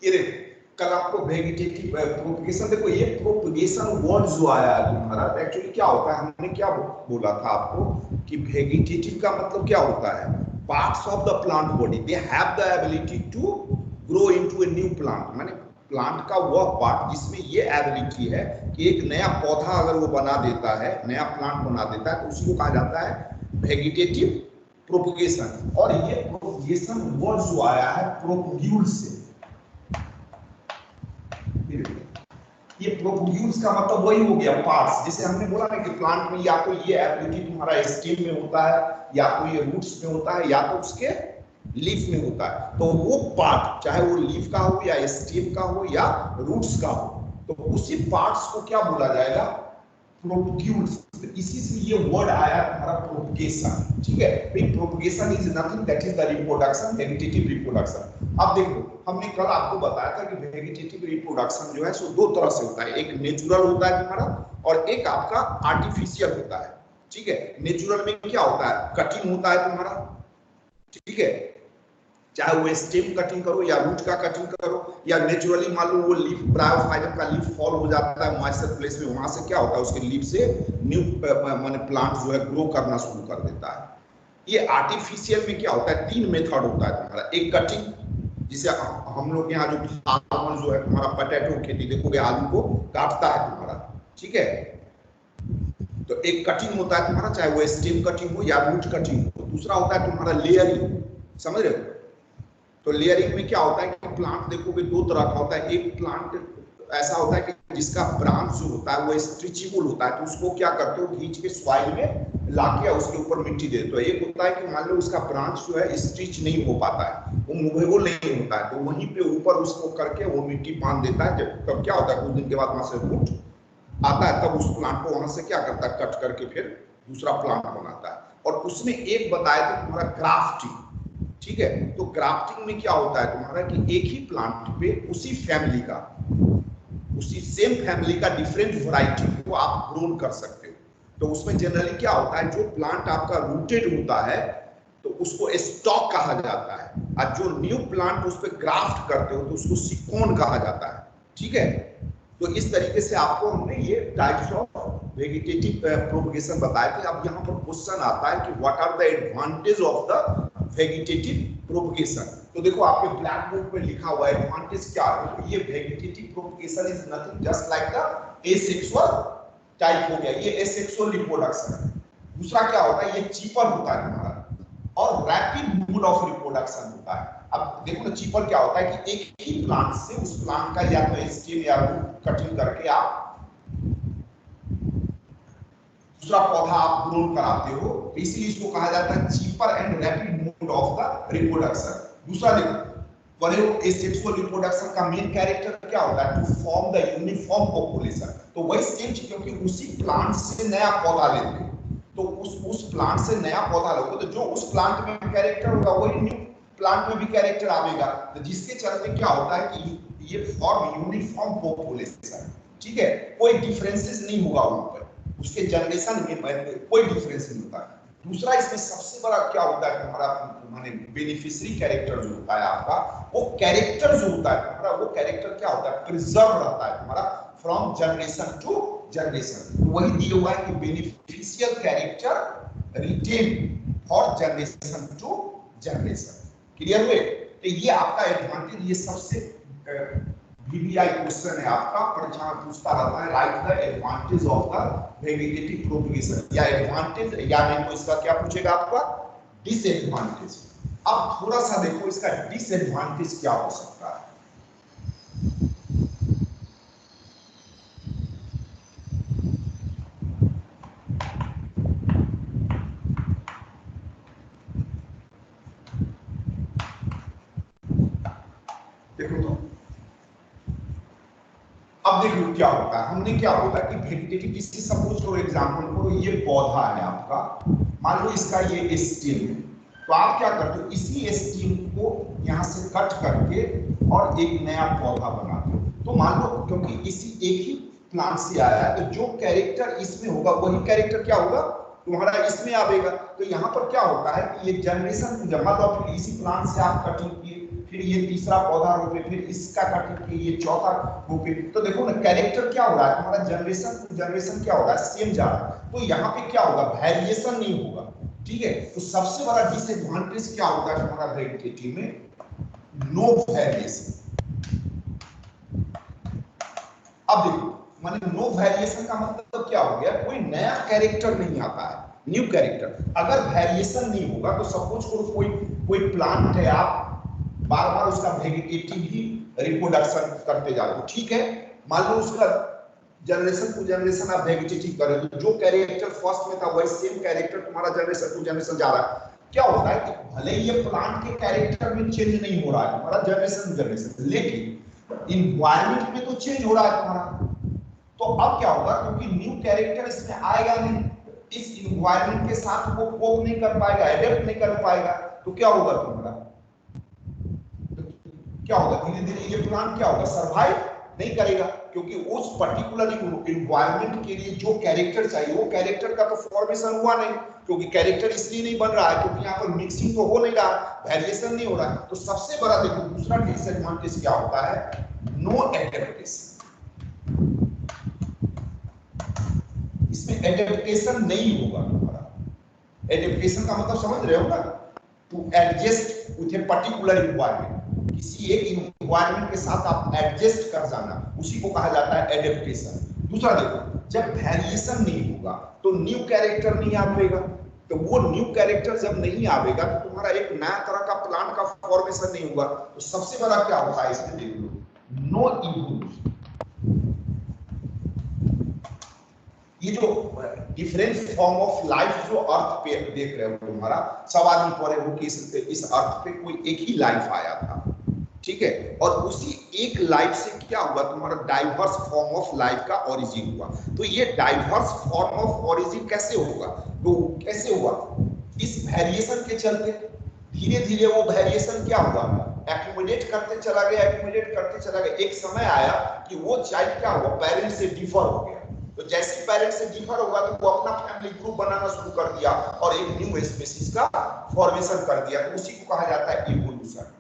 ये देखो कल आपको वेजिटेटिव प्रोपगेशन, देखो ये प्रोपगेशन वर्ड जो आया है तुम्हारा, एक्चुअली क्या होता है, हमने क्या बोला था आपको कि वेजिटेटिव का मतलब क्या होता है, parts of the plant body they have the ability to grow into a new plant, माने प्लांट का वह पार्ट जिसमें ये एबिलिटी है कि एक नया पौधा अगर वो बना देता है, नया प्लांट बना देता है, तो उसी को कहा जाता है वेजिटेटिव प्रोपगेशन। और ये प्रोपगेशन वर्ड जो आया है प्रोपग्यूल से, ये प्रोपग्यूल्स का मतलब वही हो गया पार्ट्स, जैसे हमने बोला ना कि प्लांट में या तो ये एबिलिटी तुम्हारा स्टेम में होता है, या तो ये रूट्स में होता है, या तो उसके लीफ में होता है। तो वो पार्ट चाहे वो लीफ का हो या स्टेम का हो या रूट्स का हो, तो उसी पार्ट्स को क्या बोला जाएगा, प्रोपग्यूल्स। इसी से ये वर्ड आया हमारा प्रोपगेशन, ठीक है। Propagation is nothing that is the reproduction, vegetative reproduction. अब देखो हमने कल आपको बताया था कि वेजिटेटिव रिप्रोडक्शन जो है सो दो तरह से होता है, एक नेचुरल होता है तुम्हारा और एक आपका आर्टिफिशियल होता है, ठीक है। नेचुरल में क्या होता है, कटिंग होता है तुम्हारा, ठीक है, चाहे वो स्टेम कटिंग करो या रूट का कटिंग करो, या नेचुरली मान लो वो लीफ ब्रायोफाइटम का लीफ फॉल हो जाता है मॉइस्चर प्लेस में, वहां से क्या होता है उसके लीफ से न्यू माने प्लांट जो है ग्रो करना शुरू कर देता है। ये आर्टिफिशियल में क्या होता है, तीन मेथड होता है तुम्हारा, एक कटिंग, जिसे हम लोग यहाँ जो फार्मर जो है तुम्हारा पोटैटो खेती देखोगे आलू को काटता है तुम्हारा, ठीक है, तो एक कटिंग होता है तुम्हारा, चाहे वो स्टेम कटिंग हो या रूट कटिंग हो। दूसरा होता है तुम्हारा लेयरिंग, समझ रहे हो। तो लेयरिंग में क्या होता है कि प्लांट देखोगे दो तरह का होता है, एक प्लांट ऐसा होता है कि जिसका ब्रांच जो होता है वो स्ट्रेचेबल होता है, तो उसको क्या करते हो खींच के सॉइल में लाके उसके ऊपर मिट्टी देते हो। एक होता है कि मान लो उसका ब्रांच जो है स्ट्रेच नहीं हो पाता है, वो मूवेबल नहीं होता है, तो वहीं पे ऊपर उसको करके वो मिट्टी बांध देता है, जब तब क्या होता है कुछ दिन के बाद वहां से रूट आता है, तब उस प्लांट को वहां से क्या करता है कट करके फिर दूसरा प्लांट बनाता है। और उसमें एक बताया था तुम्हारा ग्राफ्टिंग, ठीक है। तो ग्राफ्टिंग में क्या होता है तुम्हारा कि एक ही प्लांट पे उसी फैमिली का, उसी सेम फैमिली का डिफरेंट वैरायटी को आप ग्रोन कर सकते हो। तो उसमें जनरली क्या होता है, जो प्लांट आपका रूटेड होता है तो उसको स्टॉक कहा जाता है, और जो न्यू प्लांट उस पर ग्राफ्ट करते हो तो उसको सिकोन कहा जाता है, ठीक है। तो इस तरीके से आपको हमने ये टाइप्स ऑफ वेजिटेटिव प्रोपगेशन बताया थे। अब यहाँ पर क्वेश्चन आता है कि what are the advantage of the vegetative propagation. तो देखो आपके ब्लैक बोर्ड पे लिखा हुआ है एडवांटेज क्या है। तो ये vegetative propagation is nothing just like the asexual type हो गया, ये एसेक्सुअल रिप्रोडक्शन है। दूसरा क्या होता है, ये चीपर होता है तुम्हारा, और रैपिड मोड ऑफ रिप्रोडक्शन होता है। अब देखो ना चीपर क्या होता है कि एक ही प्लांट से उस प्लांट का या तो स्टेम या रूट कटिंग करके आप दूसरा पौधा आप ग्रोन कराते हो, इसलिए इसको कहा जाता है cheaper and rapid mode of the reproduction. दूसरा देखो एसेक्सुअल रिप्रोडक्शन का मेन कैरेक्टर क्या होता है, to form the uniform population. तो वही सेम चीज, क्योंकि उसी प्लांट से नया पौधा लेते हो, तो उस प्लांट से नया पौधा लोगे तो जो उस प्लांट में कैरेक्टर होगा वही न्यू प्लांट में भी कैरेक्टर आएगा, तो जिसके चलते क्या होता है कि ये फॉर्म यूनिफॉर्म पॉपुलेशन, ठीक है, कोई डिफरेंसेस नहीं होगा उन पर, उसके जनरेशन में कोई डिफरेंस नहीं होता। दूसरा इसमें सबसे बड़ा क्या होता है तुम्हारा, माने बेनिफिशियरी कैरेक्टर जो होता है आपका, वो कैरेक्टर जो होता है तुम्हारा, वो कैरेक्टर क्या होता है, प्रिजर्व रहता है तुम्हारा फ्रॉम जनरेशन टू जनरेशन। तो वही दिया हुआ है कि beneficial character retain for generation to generation. Clear हुए। तो ये आपका एडवांटेज, ये सबसे बीबीआई क्वेश्चन है आपका, परीक्षा में पूछता रहता है, right the advantage of the vegetative propagation, या एडवांटेज या नहीं तो इसका क्या पूछेगा आपका, डिसएडवांटेज। अब थोड़ा सा देखो इसका डिसएडवांटेज क्या हो सकता है। देखो तो अब देखो क्या होता है, हमने क्या बोला कि वेजिटेटिव, इसकी सपोज करो एग्जांपल करो, ये पौधा है आपका, मान लो इसका ये स्टेम है, तो आप क्या करते हो, इसी स्टेम को यहाँ से कट करके और एक नया पौधा बनाते हो। तो मान लो क्योंकि इसी एक ही प्लांट से आया है, तो जो कैरेक्टर इसमें होगा वही कैरेक्टर क्या होगा तुम्हारा इसमें आएगा। तो यहाँ पर क्या होता है कि ये जनरेशन, जब मान लो इसी प्लांट से आप कटिंग किए, फिर ये तीसरा पौधा रोपे, फिर इसका काट के ये चौथा रोपे। तो देखो ना कैरेक्टर क्या हो रहा है तुम्हारा, जनरेशन टू जनरेशन क्या हो रहा है, सेम जा रहा है। तो यहाँ पे क्या होगा, वेरिएशन नहीं होगा। ठीक है, तो सबसे बड़ा डिसएडवांटेज क्या होगा तुम्हारा वेजिटेटिव में, नो वेरिएशन। अब देखो माने नो वेरिएशन का मतलब क्या हो गया, कोई नया कैरेक्टर नहीं आता है, न्यू कैरेक्टर। अगर वेरिएशन नहीं होगा तो सपोज करो कोई प्लांट है, आप बार बार उसका वेजिटेटिव ही रिप्रोडक्शन करते जा रहे हो, ठीक है। मान लो उसका जनरेशन टू जनरेशन आप वेजिटेटिव कर रहे हो, तो जो कैरेक्टर फर्स्ट में था वही सेम कैरेक्टर तुम्हारा जनरेशन टू जनरेशन जा रहा है। क्या होता है कि भले ये प्लांट के कैरेक्टर में चेंज नहीं हो रहा है तुम्हारा जनरेशन टू जनरेशन, लेकिन इन्वायरमेंट में तो चेंज हो रहा है तुम्हारा। तो अब क्या होगा, क्योंकि न्यू कैरेक्टर इसमें आएगा नहीं, इस इन्वायरमेंट के साथ वो कोप नहीं कर पाएगा, एडेप्ट नहीं कर पाएगा, तो क्या होगा तुम्हारा, क्या होगा, धीरे धीरे ये प्लांट क्या होगा, सरवाइव नहीं करेगा। क्योंकि उस पर्टिकुलर इन्वायरमेंट के लिए जो कैरेक्टर चाहिए वो कैरेक्टर का तो फॉर्मेशन हुआ नहीं, क्योंकि कैरेक्टर इसलिए नहीं बन रहा है क्योंकि यहाँ पर मिक्सिंग तो हो नहीं रहा, वेरिएशन नहीं हो रहा है। तो सबसे बड़ा देखो दूसरा डिसएडवांटेज क्या होता है, नो एडेप्टेशन। इसमें एडेप्टेशन नहीं होगा तुम्हारा। एडेप्टेशन का मतलब समझ रहे हो ना, to adjust with a particular environment, किसी एक इन्वायरमेंट के साथ आप एडजस्ट कर जाना, उसी को कहा जाता है एडेप्टेशन। दूसरा देखो, जब वेरिएशन नहीं होगा तो न्यू कैरेक्टर नहीं आवेगा, तो वो न्यू कैरेक्टर जब नहीं आवेगा तो तुम्हारा एक नया तरह का प्लांट का फॉर्मेशन नहीं होगा। तो सबसे बड़ा क्या होता है इसमें देख लो, नो इवोल्यूशन। ये जो डिफरेंट फॉर्म ऑफ लाइफ जो अर्थ पे देख रहे हो तुम्हारा, सब आदमी पढ़े हो कि इस अर्थ पे कोई एक ही लाइफ आया था, ठीक है, और उसी एक लाइफ से क्या हुआ, तुम्हारा डाइवर्स फॉर्म ऑफ लाइफ का ओरिजिन हुआ। तो ये डाइवर्स फॉर्म ऑफ ओरिजिन कैसे होगा, तो कैसे हुआ, इस वेरिएशन के चलते धीरे धीरे वो वेरिएशन क्या हुआ, एक्यूमुलेट करते चला गया, एक्यूमुलेट करते चला गया। एक समय आया कि वो चाइल्ड क्या हुआ, पेरेंट से डिफर हो गया। तो जैसे पेरेंट से डिफर होगा तो वो अपना फैमिली ग्रुप बनाना शुरू कर दिया और एक न्यू स्पीशीज का फॉर्मेशन कर दिया, तो उसी को कहा जाता है इवोल्यूशन।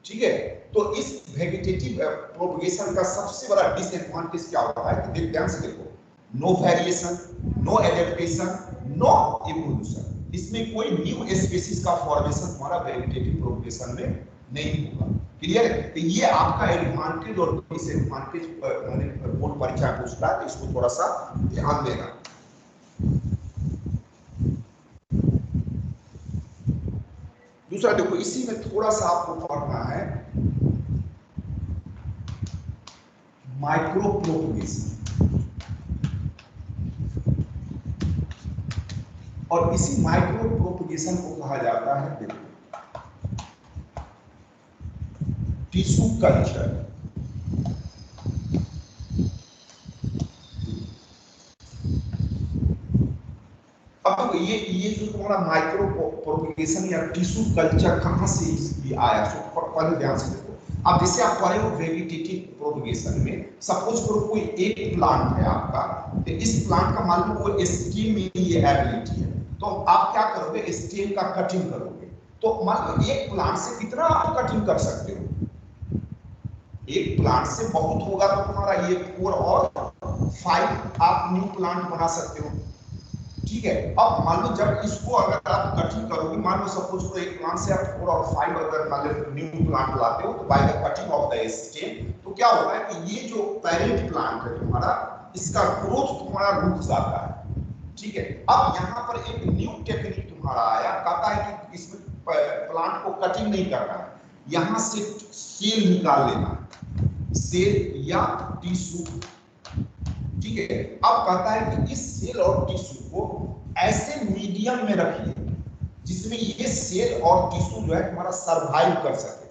ठीक है, तो इस वेजिटेटिव प्रोपगेशन का सबसे बड़ा डिसएडवांटेज क्या होता है कि ध्यान से देखो, no variation, no adaptation, no evolution. इसमें कोई न्यू स्पीशीज का फॉर्मेशन हमारा वेजिटेटिव प्रोपगेशन में नहीं होगा। क्लियर है? तो ये आपका एडवांटेज और डिसएडवांटेज मैंने बोर्ड परीक्षा में पूछा है, तो इसको थोड़ा सा ध्यान देना। दूसरा देखो, इसी में थोड़ा सा आपको पढ़ना है माइक्रो प्रोपगेशन, और इसी माइक्रो प्रोपगेशन को कहा जाता है देखो टिश्यू कल्चर। अब ये जो तुम्हारा माइक्रो प्रोपगेशन या टिश्यू कल्चर कहां से आया, तो पहले ध्यान से देखो। अब जैसे आप पढ़े हो वेजिटेटिव प्रोपगेशन में, सपोज करो कोई एक प्लांट है आपका, तो इस प्लांट का मान लो वो स्टेम में ये एबिलिटी है, तो आप क्या करोगे, स्टेम का कटिंग करोगे। तो मान लो एक प्लांट से कितना आप कटिंग कर सकते हो, एक प्लांट से बहुत होगा तो तुम्हारा ये 4 और 5 आप न्यू प्लांट बना सकते हो। ठीक है, अब मान लो जब इसको अगर आप कटिंग करोगे, मान लो सपोज को एक प्लांट से आप 4 और 5 अगर मान लो न्यू प्लांट लाते हो, तो by the cutting of the stem, तो क्या होगा कि ये जो पेरेंट प्लांट है तुम्हारा, इसका ग्रोथ तुम्हारा रुक जाता है। ठीक है, अब यहाँ पर एक न्यू टेक्निक तुम्हारा आया, कहता है कि इसमें प्लांट को कटिंग नहीं करना है, यहाँ से सेल निकाल लेना है, सेल या टिश्यू। ठीक है, अब कहता है कि इस सेल और टिश्यू को ऐसे मीडियम में रखिए जिसमें ये सेल और टिश्यू जो है तुम्हारा सरवाइव कर सके,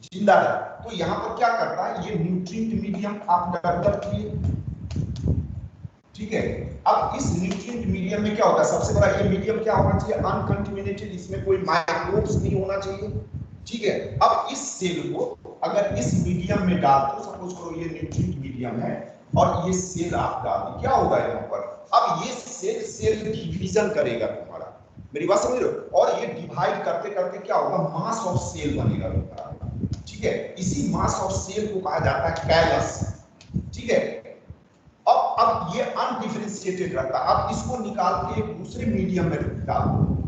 जिंदा रहे। तो यहाँ पर क्या करता है, ये न्यूट्रिएंट मीडियम आप डेवलप किए। ठीक है, अब इस न्यूट्रिएंट मीडियम में क्या होता है, सबसे बड़ा ये मीडियम क्या होना चाहिए, अनकंटामिनेटेड, इसमें कोई माइक्रोब्स नहीं होना चाहिए। ठीक है, अब इस सेल को अगर इस मीडियम में डाल दो, सपोज करो ये न्यूट्रिएंट मीडियम है और ये सेल आप डाल दो, क्या होगा यहाँ पर, अब ये सेल डिवीजन करेगा तुम्हारा, मेरी बात समझ रहे हो, और ये डिवाइड करते करते क्या होगा, मास ऑफ सेल बनेगा तुम्हारा। ठीक है, इसी मास ऑफ सेल को कहा जाता है कैलस। ठीक है, अब ये अनडिफरेंशिएटेड रहता है। अब इसको निकाल के एक दूसरे मीडियम में डाल दो,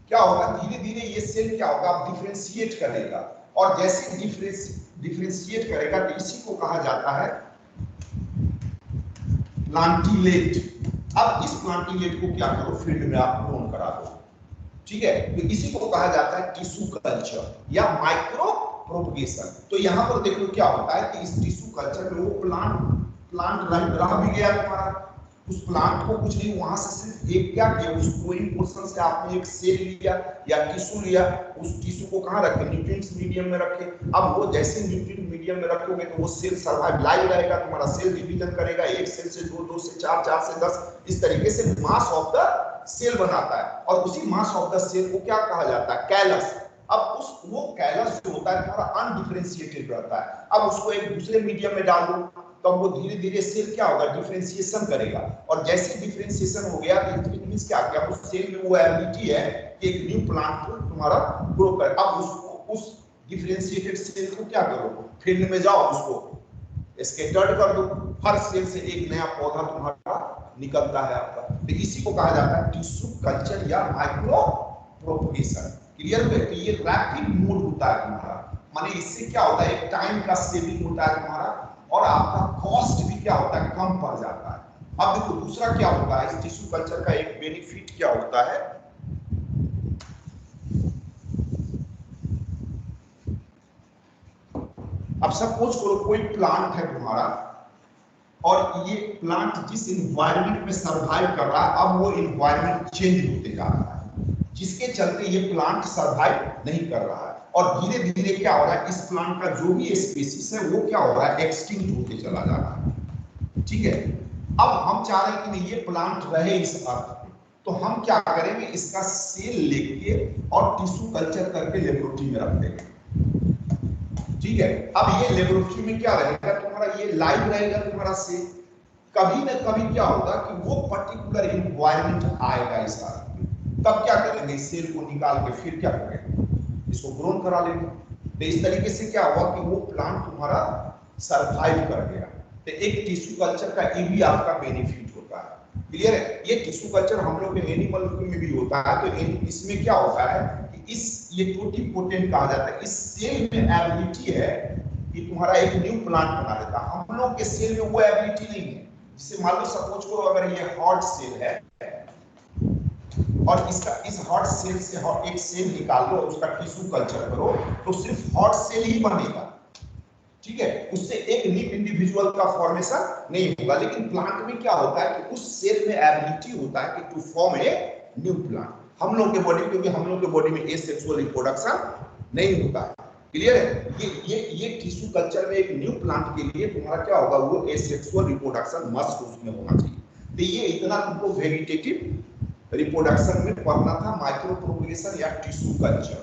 क्या होगा, धीरे धीरे ये सेल क्या होगा, डिफरेंशिएट करेगा, और जैसे डिफरेंशिएट करेगा तो इसी को कहा जाता है प्लांटिलेट। अब इस प्लांटिलेट को क्या करो, फील्ड में आप ग्रोन करा दो। ठीक है, तो इसी को कहा जाता है टिश्यू कल्चर या माइक्रो प्रोपगेशन। तो यहाँ पर देखो क्या होता है कि इस टिश्यू कल्चर में वो प्लांट रह भी गया तुम्हारा, उस प्लांट को कुछ नहीं, वहां से सिर्फ एक क्या किया, उस ग्रोइंग पोर्शन से आपने एक सेल लिया या टिश्यू लिया, उस टिश्यू को कहाँ रखे, न्यूट्रिएंट्स मीडियम में रखे। अब वो जैसे न्यूट्रिएंट मीडियम में रखोगे तो वो सेल सर्वाइव लाइव रहेगा, तुम्हारा सेल डिवीजन करेगा, एक सेल से दो, दो से चार, चार से 10, इस तरीके से मास ऑफ द सेल बनाता है। और उसी मास ऑफ द सेल को क्या कहा जाता है, कैलस। अब वो कैलस जो होता है तुम्हारा अनडिफरेंशिएटेड रहता है। अब उसको एक दूसरे मीडियम में डाल दो, तो वो धीरे धीरे सेल क्या होगा, डिफरेंशिएशन करेगा, और जैसे डिफरेंशिएशन हो गया तो इट मींस क्या क्या, उस सेल में वो एबिलिटी है कि एक न्यू प्लांट को तुम्हारा ग्रो कर। अब उसको उस डिफरेंशिएटेड सेल को क्या करो, फील्ड में जाओ, उसको स्कैटर्ड कर दो, हर सेल से एक नया पौधा तुम्हारा निकलता है आपका। तो इसी को कहा जाता है टिश्यू कल्चर या माइक्रो प्रोपगेशन। क्लियर है? तो ये रैपिड मोड होता है तुम्हारा, माने इससे क्या होता है, एक टाइम का सेविंग होता है तुम्हारा, और आपका कॉस्ट भी क्या होता है, कम पड़ जाता है। अब देखो दूसरा क्या होता है, इस टिश्यू कल्चर का एक बेनिफिट क्या होता है, अब सपोज करो कोई प्लांट है तुम्हारा, और ये प्लांट जिस इन्वायरमेंट में सरवाइव कर रहा है, अब वो इन्वायरमेंट चेंज होते जा रहा है, जिसके चलते ये प्लांट सरवाइव नहीं कर रहा है, और धीरे धीरे क्या हो रहा है, इस प्लांट का जो भी स्पीसीज है वो क्या हो रहा है, एक्सटिंक्ट होते चला जा रहा है। ठीक है, अब हम चाह रहे हैं कि नहीं ये प्लांट रहे इस अर्थ पे, तो हम क्या करेंगे, इसका सेल लेके और टिश्यू कल्चर करके लेबोरेटरी में रख देंगे। ठीक है, अब ये लेबोरेटरी में क्या रहेगा तुम्हारा, ये लाइव रहेगा तुम्हारा सेल। कभी ना कभी क्या होगा कि वो पर्टिकुलर इन्वायरमेंट आएगा इस अर्थ में, तब क्या करेंगे, सेल को निकाल के फिर क्या करेंगे, इसको ग्रोन करा लेंगे। तो इस तरीके से क्या हुआ कि वो प्लांट तुम्हारा सरवाइव कर गया। तो एक टिश्यू कल्चर का ये भी आपका बेनिफिट होता है। क्लियर है? ये टिश्यू कल्चर हम लोग के एनिमल में भी होता है। तो इसमें क्या होता है कि ये टोटिपोटेंट कहा जाता है, इस सेल में एबिलिटी है कि तुम्हारा एक न्यू प्लांट बना देता है। हम लोग के सेल में वो एबिलिटी नहीं है। जैसे मान लो सपोज करो अगर ये हॉट सेल है और इस हॉट सेल से एक सेल निकाल लो, उसका टिश्यू कल्चर करो, तो सिर्फ हॉट सेल ही बनेगा। ठीक है, उससे एक न्यू इंडिविजुअल का फॉर्मेशन नहीं होगा। लेकिन प्लांट में क्या होता है कि उस सेल में एबिलिटी होता है कि to form a new plant. हम लोग के बॉडी, क्योंकि हम लोग के बॉडी में एसेक्सुअल रिप्रोडक्शन नहीं होता है। क्लियर है? ये टिश्यू कल्चर में एक न्यू प्लांट के लिए तुम्हारा क्या होगा, वो एसेक्सुअल रिप्रोडक्शन मस्ट उसमें होना चाहिए। तो ये इतना तुमको वेजिटेटिव रिप्रोडक्शन में पढ़ना था, माइक्रो प्रोपगेशन या टिश्यू कल्चर।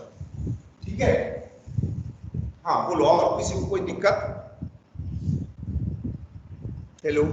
ठीक है, हाँ बोलो, और किसी को कोई दिक्कत? हेलो।